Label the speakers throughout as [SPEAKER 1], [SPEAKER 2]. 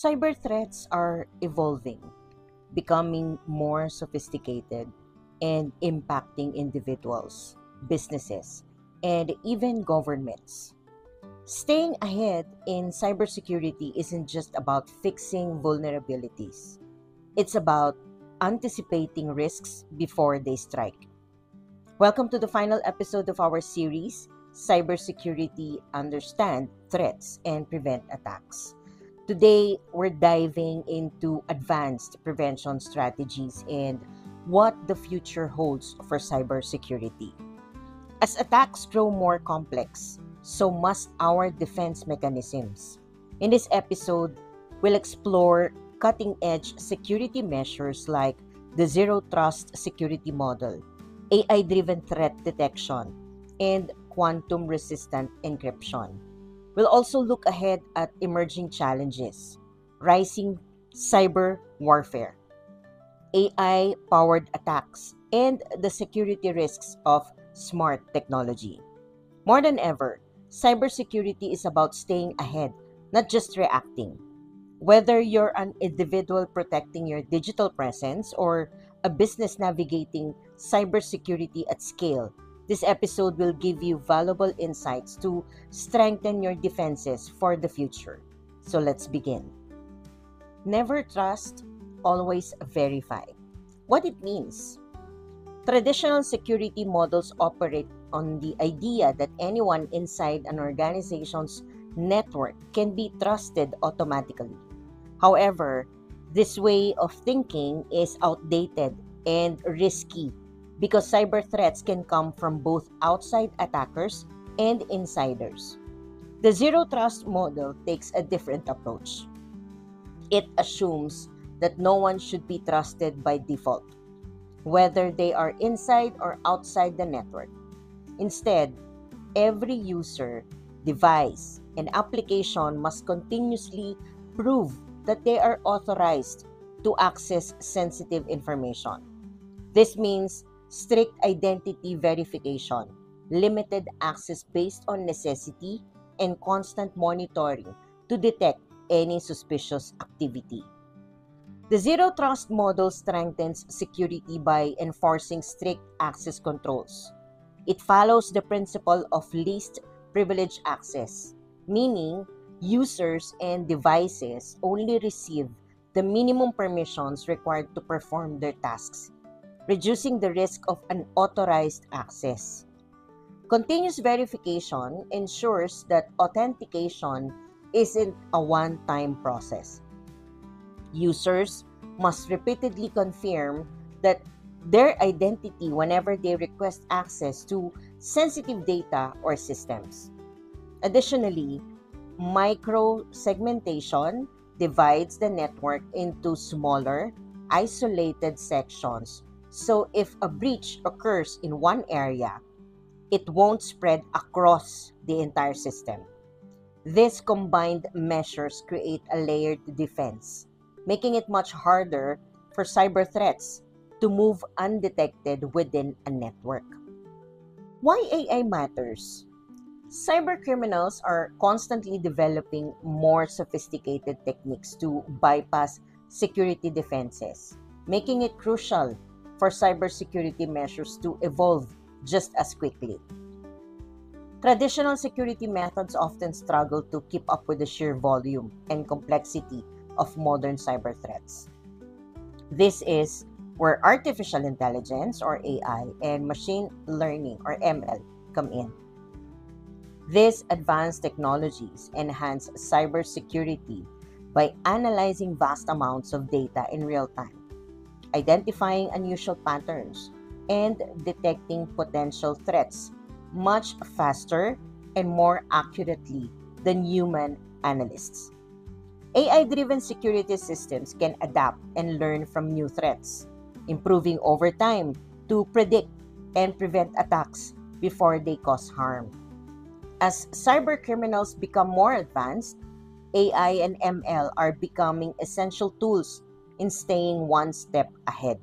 [SPEAKER 1] Cyber threats are evolving, becoming more sophisticated, and impacting individuals, businesses, and even governments. Staying ahead in cybersecurity isn't just about fixing vulnerabilities, it's about anticipating risks before they strike. Welcome to the final episode of our series, Cybersecurity Understand Threats and Prevent Attacks. Today, we're diving into advanced prevention strategies and what the future holds for cybersecurity. As attacks grow more complex, so must our defense mechanisms. In this episode, we'll explore cutting edge security measures like the Zero Trust Security Model, AI driven threat detection, and quantum resistant encryption. We'll also look ahead at emerging challenges, rising cyber warfare, AI powered attacks, and the security risks of smart technology. More than ever, cybersecurity is about staying ahead, not just reacting. Whether you're an individual protecting your digital presence or a business navigating cybersecurity at scale, this episode will give you valuable insights to strengthen your defenses for the future. So let's begin. Never trust, always verify. What it means? Traditional security models operate on the idea that anyone inside an organization's network can be trusted automatically. However, this way of thinking is outdated and risky because cyber threats can come from both outside attackers and insiders. The zero trust model takes a different approach. It assumes that no one should be trusted by default, whether they are inside or outside the network. Instead, every user, device, and application must continuously prove that they are authorized to access sensitive information. This means strict identity verification, limited access based on necessity, and constant monitoring to detect any suspicious activity. The Zero Trust model strengthens security by enforcing strict access controls. It follows the principle of least privilege access, meaning users and devices only receive the minimum permissions required to perform their tasks, reducing the risk of unauthorized access. Continuous verification ensures that authentication isn't a one-time process. Users must repeatedly confirm that their identity whenever they request access to sensitive data or systems. Additionally, micro-segmentation divides the network into smaller, isolated sections. So if a breach occurs in one area, it won't spread across the entire system. These combined measures create a layered defense, making it much harder for cyber threats to move undetected within a network. Why AI matters? Cybercriminals are constantly developing more sophisticated techniques to bypass security defenses, making it crucial for cybersecurity measures to evolve just as quickly. Traditional security methods often struggle to keep up with the sheer volume and complexity of modern cyber threats. This is where artificial intelligence or AI and machine learning or ML come in. These advanced technologies enhance cybersecurity by analyzing vast amounts of data in real time, identifying unusual patterns, and detecting potential threats much faster and more accurately than human analysts. AI driven security systems can adapt and learn from new threats, improving over time to predict and prevent attacks before they cause harm. As cybercriminals become more advanced, AI and ML are becoming essential tools in staying one step ahead.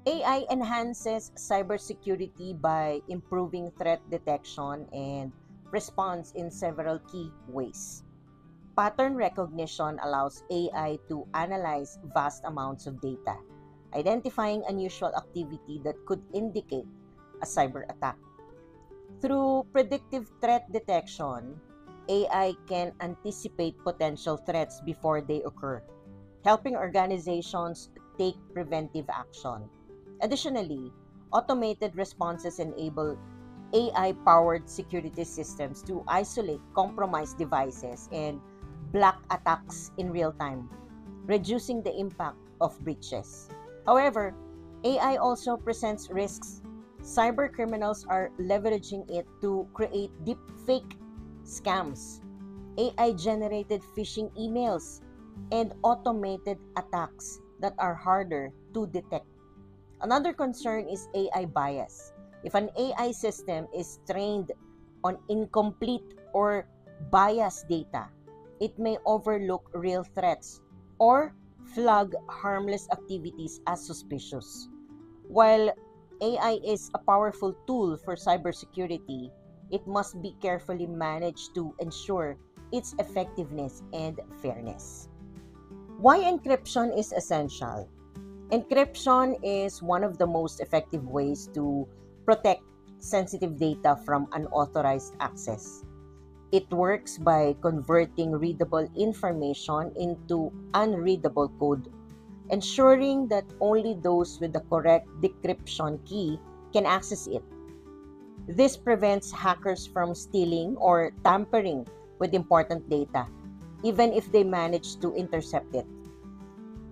[SPEAKER 1] AI enhances cybersecurity by improving threat detection and response in several key ways. Pattern recognition allows AI to analyze vast amounts of data, identifying unusual activity that could indicate a cyber attack. Through predictive threat detection, AI can anticipate potential threats before they occur, helping organizations take preventive action. Additionally, automated responses enable AI powered security systems to isolate compromised devices and block attacks in real time, reducing the impact of breaches. However, AI also presents risks. Cyber criminals are leveraging it to create deep fake scams, AI generated phishing emails, and automated attacks that are harder to detect. Another concern is AI bias. If an AI system is trained on incomplete or biased data, it may overlook real threats or flag harmless activities as suspicious. While AI is a powerful tool for cybersecurity, it must be carefully managed to ensure its effectiveness and fairness. Why encryption is essential? Encryption is one of the most effective ways to protect sensitive data from unauthorized access. It works by converting readable information into unreadable code, ensuring that only those with the correct decryption key can access it. This prevents hackers from stealing or tampering with important data, even if they manage to intercept it.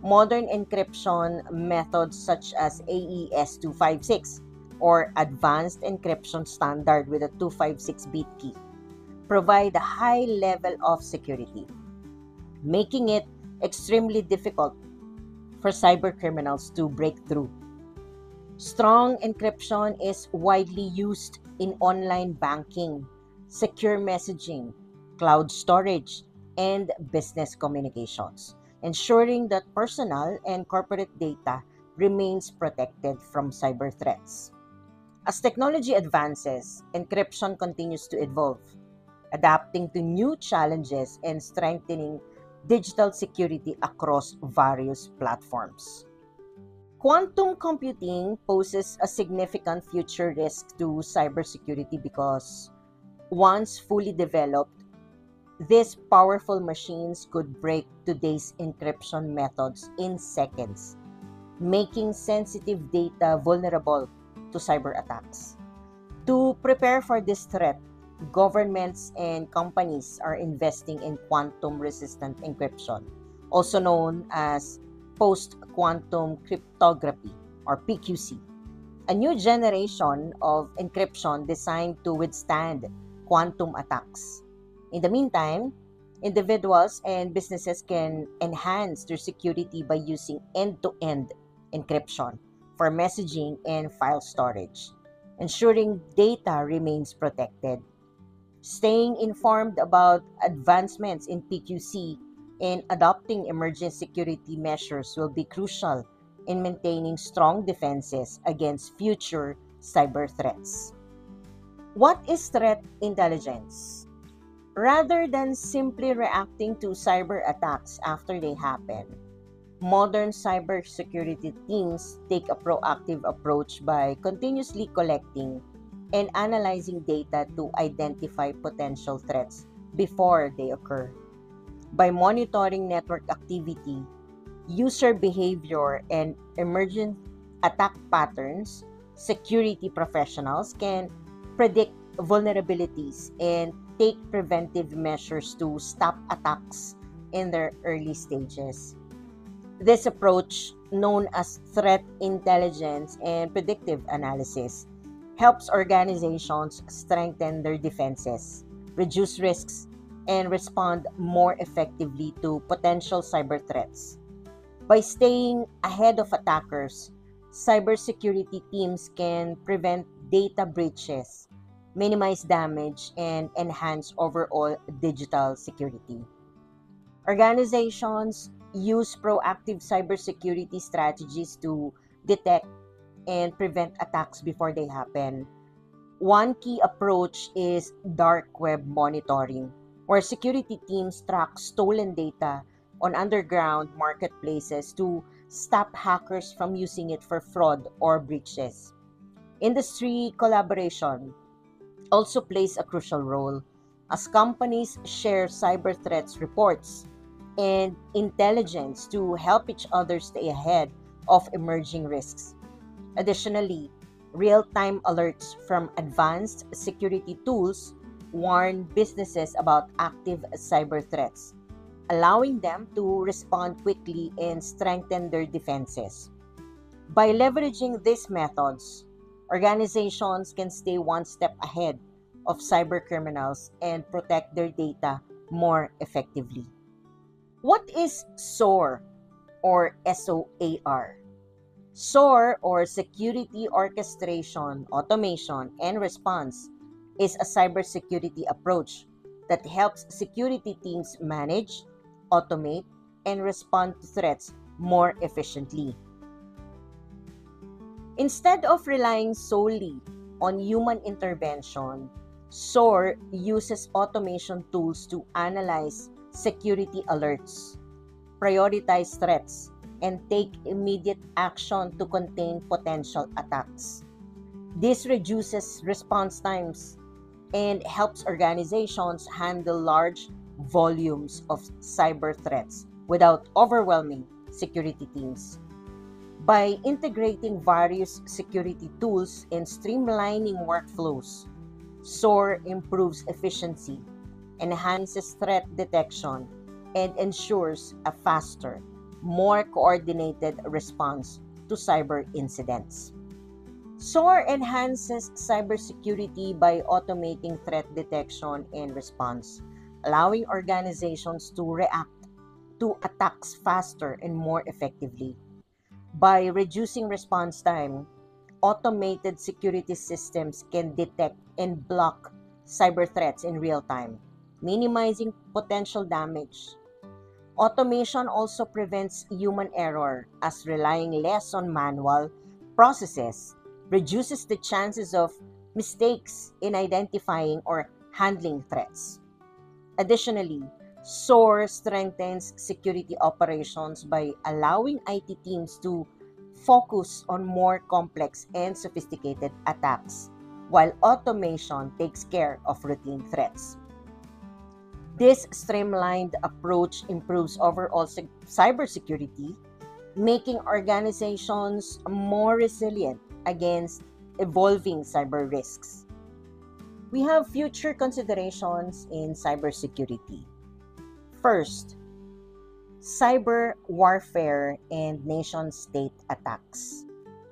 [SPEAKER 1] Modern encryption methods such as AES 256 or Advanced Encryption Standard with a 256-bit key provide a high level of security, making it extremely difficult for cybercriminals to break through. Strong encryption is widely used in online banking, secure messaging, cloud storage, and business communications, ensuring that personal and corporate data remains protected from cyber threats. As technology advances, encryption continues to evolve, adapting to new challenges and strengthening digital security across various platforms. Quantum computing poses a significant future risk to cybersecurity because once fully developed, these powerful machines could break today's encryption methods in seconds, making sensitive data vulnerable to cyber attacks. To prepare for this threat, governments and companies are investing in quantum resistant encryption, also known as post quantum cryptography or PQC, a new generation of encryption designed to withstand quantum attacks. In the meantime, individuals and businesses can enhance their security by using end to end encryption for messaging and file storage, ensuring data remains protected. Staying informed about advancements in PQC and adopting emerging security measures will be crucial in maintaining strong defenses against future cyber threats. What is threat intelligence? Rather than simply reacting to cyber attacks after they happen, modern cybersecurity teams take a proactive approach by continuously collecting and analyzing data to identify potential threats before they occur. By monitoring network activity, user behavior, and emergent attack patterns, security professionals can predict vulnerabilities and take preventive measures to stop attacks in their early stages. This approach, known as threat intelligence and predictive analysis, helps organizations strengthen their defenses, reduce risks, and respond more effectively to potential cyber threats. By staying ahead of attackers, cybersecurity teams can prevent data breaches, minimize damage, and enhance overall digital security. Organizations use proactive cybersecurity strategies to detect and prevent attacks before they happen. One key approach is dark web monitoring. where security teams track stolen data on underground marketplaces to stop hackers from using it for fraud or breaches. Industry collaboration also plays a crucial role as companies share cyber threats reports and intelligence to help each other stay ahead of emerging risks. Additionally, real-time alerts from advanced security tools warn businesses about active cyber threats, allowing them to respond quickly and strengthen their defenses. By leveraging these methods, organizations can stay one step ahead of cyber criminals and protect their data more effectively. What is SOAR or SOAR? SOAR, or Security Orchestration, Automation, and Response, is a cybersecurity approach that helps security teams manage, automate, and respond to threats more efficiently. Instead of relying solely on human intervention, SOAR uses automation tools to analyze security alerts, prioritize threats, and take immediate action to contain potential attacks. This reduces response times and helps organizations handle large volumes of cyber threats without overwhelming security teams. By integrating various security tools and streamlining workflows, SOAR improves efficiency, enhances threat detection, and ensures a faster, more coordinated response to cyber incidents. SOAR enhances cybersecurity by automating threat detection and response, allowing organizations to react to attacks faster and more effectively. By reducing response time, automated security systems can detect and block cyber threats in real time, minimizing potential damage. Automation also prevents human error, as relying less on manual processes reduces the chances of mistakes in identifying or handling threats. Additionally, SOAR strengthens security operations by allowing IT teams to focus on more complex and sophisticated attacks, while automation takes care of routine threats. This streamlined approach improves overall cybersecurity, making organizations more resilient against evolving cyber risks. We have future considerations in cybersecurity. First, cyber warfare and nation state attacks.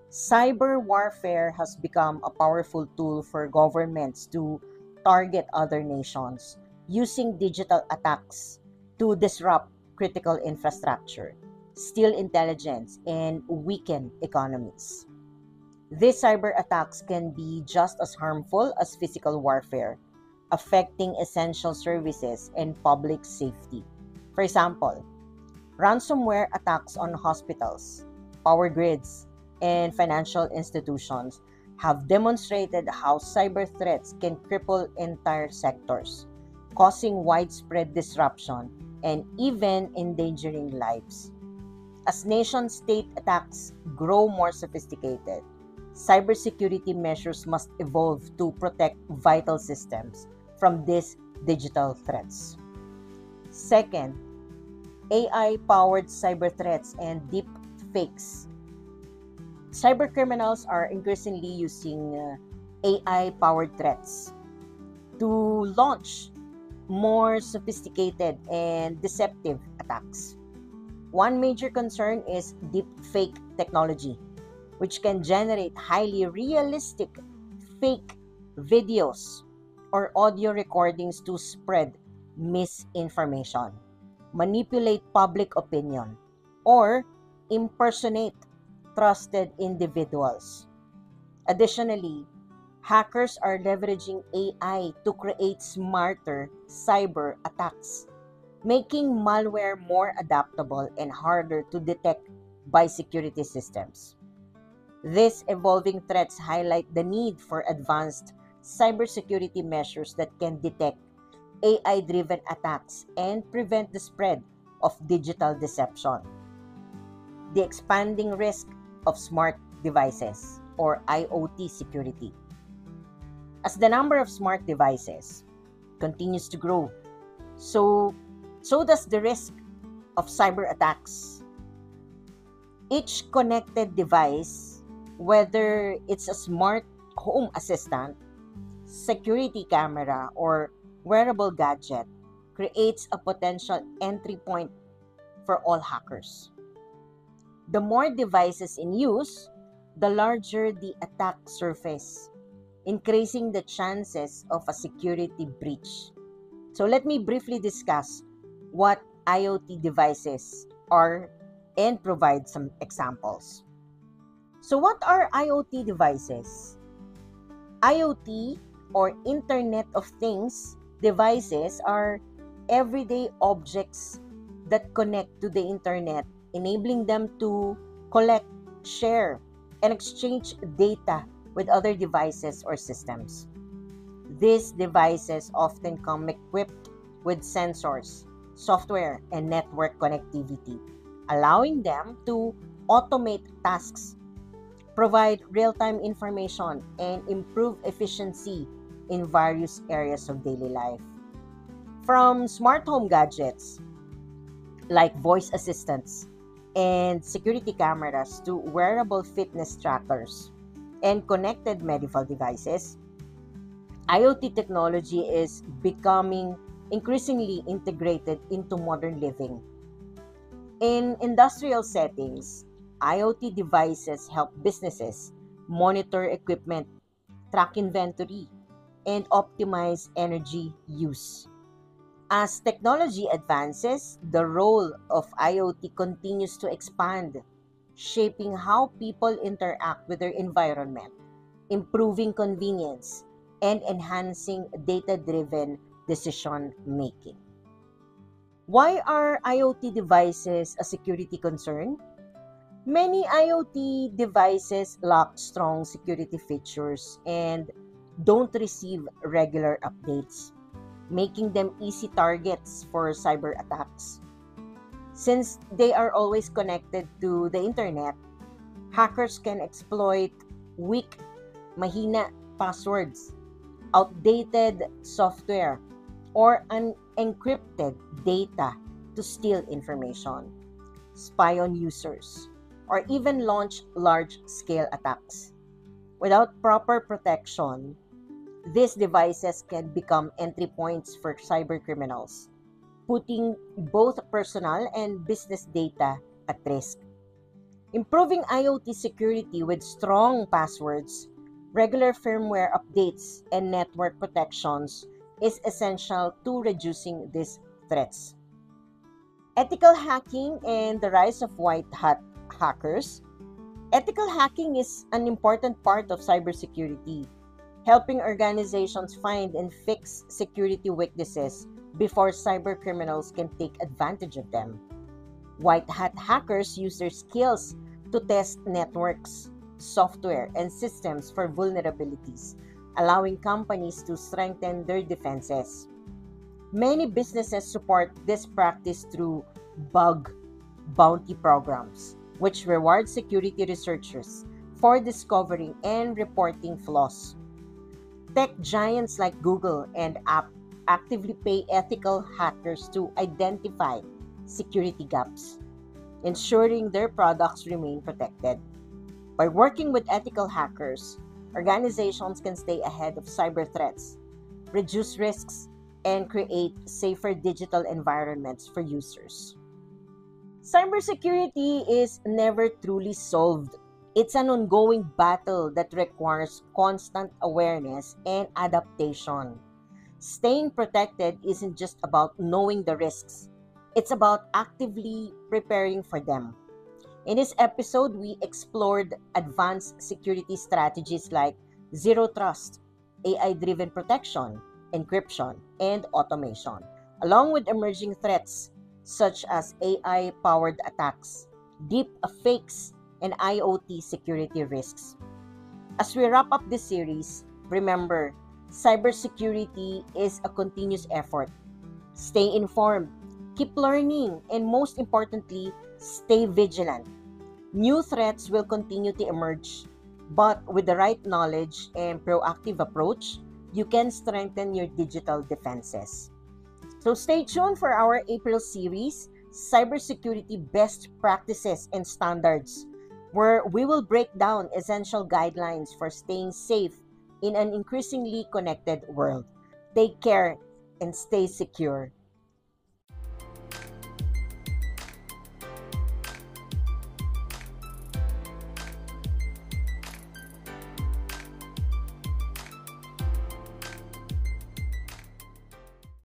[SPEAKER 1] Cyber warfare has become a powerful tool for governments to target other nations using digital attacks to disrupt critical infrastructure, steal intelligence, and weaken economies. These cyber attacks can be just as harmful as physical warfare, affecting essential services and public safety. For example, ransomware attacks on hospitals, power grids, and financial institutions have demonstrated how cyber threats can cripple entire sectors, causing widespread disruption and even endangering lives. As nation-state attacks grow more sophisticated, cybersecurity measures must evolve to protect vital systems from these digital threats. Second, AI-powered cyber threats and deep fakes. Cybercriminals are increasingly using AI-powered threats to launch more sophisticated and deceptive attacks. One major concern is deepfake technology, which can generate highly realistic fake videos or audio recordings to spread misinformation, manipulate public opinion, or impersonate trusted individuals. Additionally, hackers are leveraging AI to create smarter cyber attacks, making malware more adaptable and harder to detect by security systems. These evolving threats highlight the need for advanced cybersecurity measures that can detect AI-driven attacks and prevent the spread of digital deception. The expanding risk of smart devices or IoT security. As the number of smart devices continues to grow, so does the risk of cyber attacks. Each connected device, whether it's a smart home assistant, security camera, or wearable gadget, creates a potential entry point for all hackers. The more devices in use, the larger the attack surface, increasing the chances of a security breach. So let me briefly discuss what IoT devices are and provide some examples. So what are IoT devices? IoT or Internet of Things devices are everyday objects that connect to the internet, enabling them to collect, share, and exchange data with other devices or systems. These devices often come equipped with sensors, software, and network connectivity, allowing them to automate tasks, provide real-time information, and improve efficiency in various areas of daily life. From smart home gadgets like voice assistants and security cameras to wearable fitness trackers and connected medical devices, IoT technology is becoming increasingly integrated into modern living. In industrial settings, IoT devices help businesses monitor equipment, track inventory, and optimize energy use. As technology advances, the role of IoT continues to expand, shaping how people interact with their environment, improving convenience, and enhancing data-driven decision making. Why are IoT devices a security concern? Many IoT devices lack strong security features and don't receive regular updates, making them easy targets for cyber attacks. Since they are always connected to the internet, hackers can exploit weak, mahina passwords, outdated software, or unencrypted data to steal information, spy on users, or even launch large-scale attacks. Without proper protection, these devices can become entry points for cybercriminals, putting both personal and business data at risk. Improving IoT security with strong passwords, regular firmware updates, and network protections is essential to reducing these threats. Ethical hacking and the rise of white hat hackers. Ethical hacking is an important part of cybersecurity, helping organizations find and fix security weaknesses before cybercriminals can take advantage of them. White hat hackers use their skills to test networks, software, and systems for vulnerabilities, allowing companies to strengthen their defenses. Many businesses support this practice through bug bounty programs, which reward security researchers for discovering and reporting flaws. Tech giants like Google and Apple actively pay ethical hackers to identify security gaps, ensuring their products remain protected. By working with ethical hackers, organizations can stay ahead of cyber threats, reduce risks, and create safer digital environments for users. Cybersecurity is never truly solved. It's an ongoing battle that requires constant awareness and adaptation. Staying protected isn't just about knowing the risks, it's about actively preparing for them. In this episode, we explored advanced security strategies like zero trust, AI driven protection, encryption, and automation, along with emerging threats such as AI powered attacks, deep fakes, and IoT security risks. As we wrap up this series, remember Cybersecurity is a continuous effort. Stay informed, keep learning, and most importantly, stay vigilant. New threats will continue to emerge, but with the right knowledge and proactive approach, you can strengthen your digital defenses. So stay tuned for our April series, Cybersecurity Best Practices and Standards, where we will break down essential guidelines for staying safe in an increasingly connected world. Take care and stay secure.